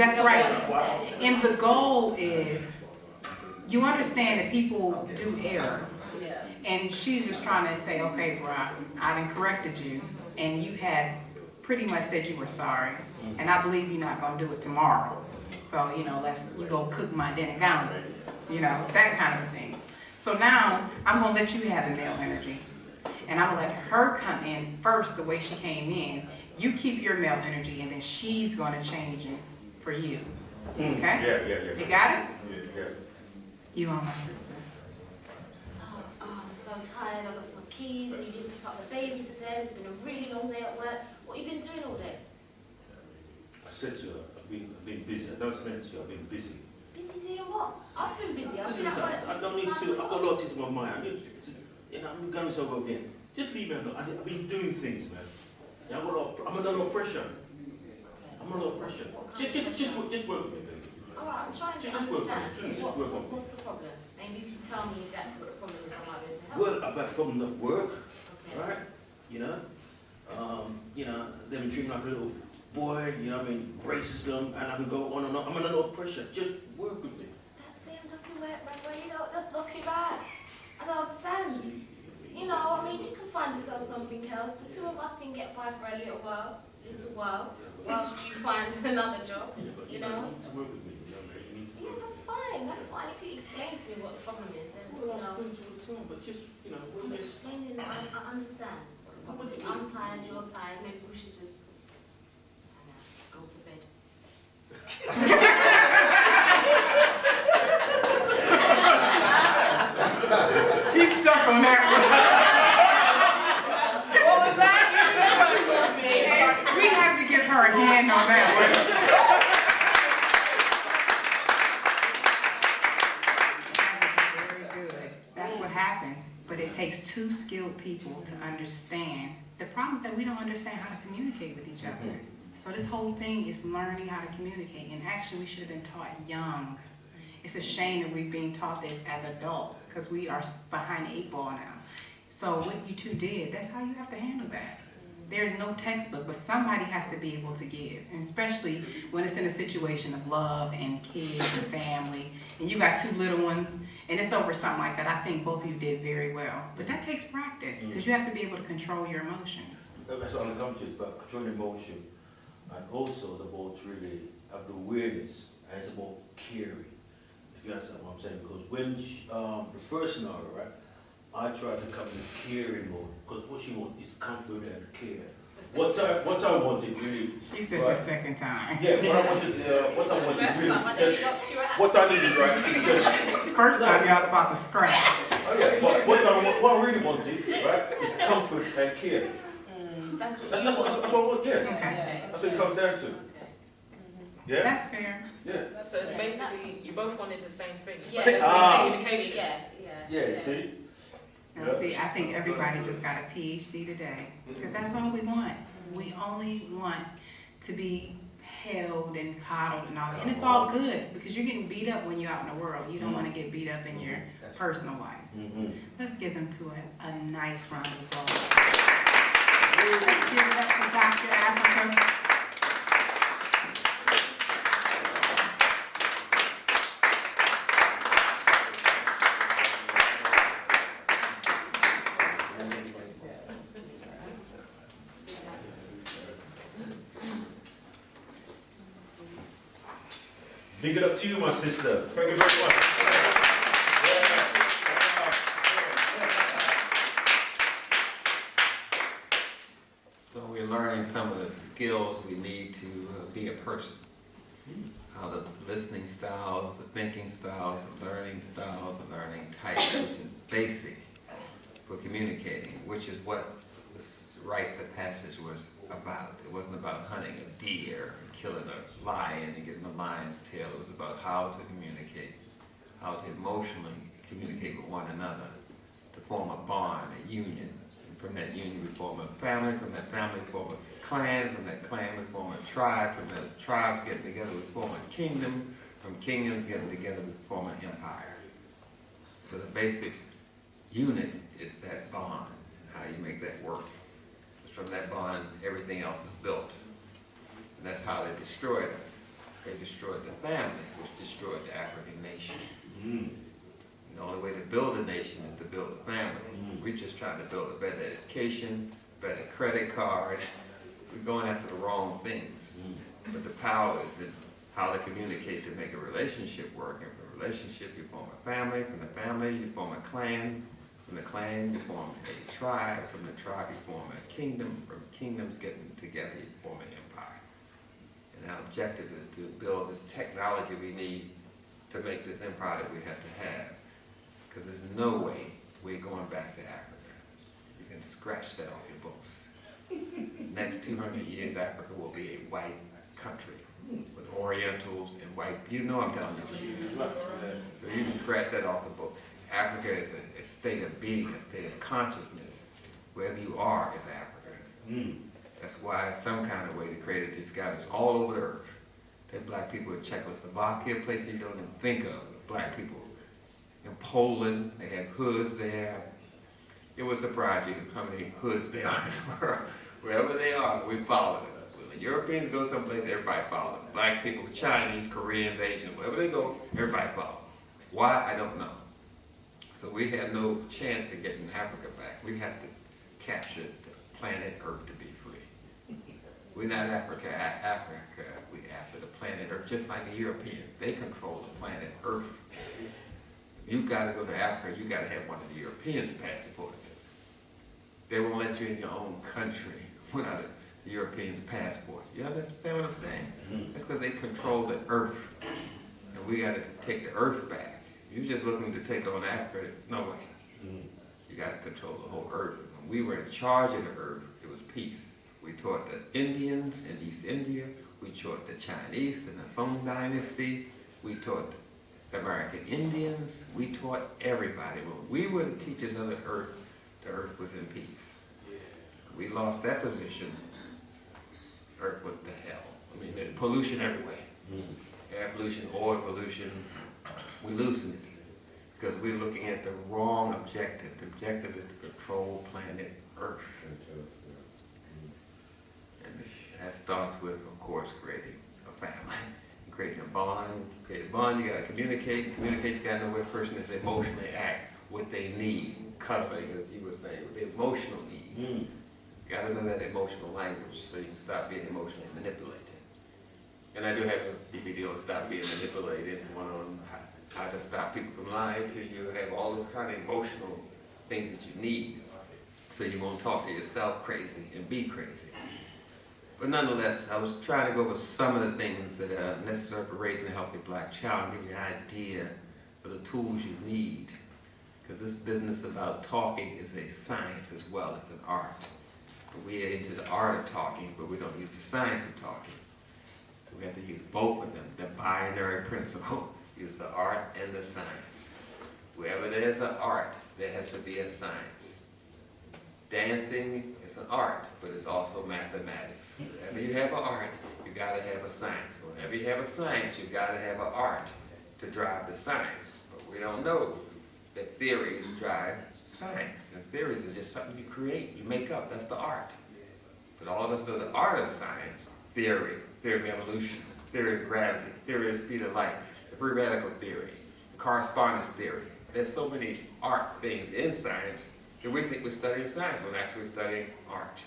That's right. And the goal is, you understand that people do error. And she's just trying to say, okay, bro, I done corrected you, and you had pretty much said you were sorry, and I believe you're not gonna do it tomorrow. So, you know, you go cook my dinner gown, you know, that kind of thing. So now, I'm gonna let you have the male energy, and I'm gonna let her come in first the way she came in. You keep your male energy, and then she's gonna change it for you. Okay? Yeah. You got it? Yeah. You are my sister. So tired, I lost my keys, and you didn't pick up the baby today. It's been a really long day at work. What have you been doing all day? I said to her, I've been busy. I don't explain to you, I've been busy. Busy doing what? I've been busy. I've Listen, been at work I don't need to, I've got a lot of things in my mind. I'm going to go again. Just leave me alone. I've been doing things, man. Yeah, I'm under a lot of pressure. I'm under a lot of pressure. Just work with me, baby. Alright, I'm trying to Just work on understand. it. Just work on it. What's the problem? Maybe if you tell me exactly what the problem is, I might be able to help. Work, I've had problems at work, Okay. right? They've been treating me like a little boy, racism, and I can go on and on. I'm under a lot of pressure. Just work with me. That's it, I'm just too wet, that's not too bad. I don't understand. You know, I mean, you can find yourself something else. The two of us can get by for a little while, whilst you find another job, you know? To work with me, Yeah, that's fine. If you explain to me what the problem is, then, Well, you I know. explain to you all the time, but I'm explaining, I understand what the problem is. I'm tired, you're tired, maybe we should just, go to bed. He's stuck on that one. What was that? We have to give her a hand on that one. Very good. That's what happens. But it takes two skilled people to understand. The problem is that we don't understand how to communicate with each other. So this whole thing is learning how to communicate. And actually, we should have been taught young. It's a shame that we're being taught this as adults, because we are behind the 8 ball now. So what you two did, that's how you have to handle that. There's no textbook, but somebody has to be able to give, and especially when it's in a situation of love and kids and family, and you got 2 little ones, and it's over something like that. I think both of you did very well. But that takes practice, because you have to be able to control your emotions. That's what I'm going to come to. It's about controlling emotion, and also it's about really have the awareness, and it's about caring. If you understand what I'm saying, because when the first scenario, right, I tried to come in caring mode, because what she wants is comfort and care. What I wanted really. She said the second time. Yeah, what I wanted really. What I needed, right? Is First time y'all was about to scrap. what I really wanted, right, is comfort and care. That's what That's what I want. Yeah. Okay. That's what it comes down to. Yeah. That's fair. Yeah. So it's basically, you both wanted the same thing. Yeah. Communication. Yeah. See. Now see, I think everybody just got a PhD today, because that's all we want. We only want to be held and coddled and all that. And it's all good, because you're getting beat up when you're out in the world. You don't want to get beat up in your personal life. Let's give them to a nice round of applause. Let's give it up for Dr. Afrika. Big it up to you, my sister. Thank you very much. So we're learning some of the skills we need to be a person. How the listening styles, the thinking styles, the learning learning types, which is basic for communicating, which is what this rites of passage was about. It wasn't about hunting a deer, and killing a lion and getting a lion's tail. It was about how to communicate, how to emotionally communicate with one another, to form a bond, a union. And from that union we form a family, from that family we form a clan, from that clan we form a tribe, from that tribes getting together we form a kingdom, from kingdoms getting together we form an empire. So the basic unit is that bond, and how you make that work. From that bond, everything else is built. And that's how they destroyed us. They destroyed the family, which destroyed the African nation. Mm. And the only way to build a nation is to build a family. We're just trying to build a better education, better credit card. We're going after the wrong things. But the power is in how to communicate to make a relationship work. And from a relationship, you form a family. From the family, you form a clan. From the clan, you form a tribe. From the tribe, you form a kingdom. From kingdoms getting together, you form an empire. And our objective is to build this technology we need to make this empire that we have to have. Because there's no way we're going back to Africa. You can scratch that off your books. Next 200 years, Africa will be a white country with Orientals and white. You know I'm telling you. So you can scratch that off the book. Africa is a state of being, a state of consciousness. Wherever you are is Africa. That's why it's some kind of way to create it. Just got us all over the earth. There are black people in Czechoslovakia, places you don't even think of. Black people in Poland, they have hoods there. It would surprise you how many hoods there are in the world. Wherever they are, we follow them. When the Europeans go someplace, everybody follows them. Black people, Chinese, Koreans, Asians, wherever they go, everybody follows. Why? I don't know. So we have no chance of getting Africa back. We have to capture the planet Earth to be free. We're not Africa, we after the planet Earth, just like the Europeans. They control the planet Earth. You gotta go to Africa, you gotta have one of the Europeans' passports. They won't let you in your own country without a European's passport. You understand what I'm saying? That's because they control the earth. And we gotta take the earth back. You're just looking to take on Africa, no way. You gotta control the whole earth. When we were in charge of the earth, it was peace. We taught the Indians in East India, we taught the Chinese in the Song Dynasty, we taught the American Indians, we taught everybody. When we were the teachers of the earth was in peace. We lost that position, earth, what the hell? I mean, there's pollution everywhere. Air pollution, oil pollution, we loosen it because we're looking at the wrong objective. The objective is to control planet Earth. And that starts with, of course, creating a family. Creating a bond. Create a bond, you gotta communicate. Communicate, you gotta know where a person is emotionally at, what they need. Cultivate, as you were saying, what their emotional needs. You gotta know that emotional language so you can stop being emotionally manipulated. And I do have a DVD on Stop Being Manipulated, one on how to stop people from lying to you. I have all those kind of emotional things that you need so you won't talk to yourself crazy and be crazy. But nonetheless, I was trying to go over some of the things that are necessary for raising a healthy black child and give you an idea of the tools you need. Because this business about talking is a science as well as an art. We are into the art of talking, but we don't use the science of talking. We have to use both of them, the binary principle. Use the art and the science. Wherever there's an art, there has to be a science. Dancing is an art, but it's also mathematics. Whenever you have an art, you gotta have a science. Whenever you have a science, you gotta have an art to drive the science. But we don't know that theories drive science. And theories are just something you create, you make up, that's the art. But all of us know the art of science, theory of evolution, theory of gravity, theory of speed of light, the free radical theory, the correspondence theory. There's so many art things in science that we think we're studying science when actually we're studying art.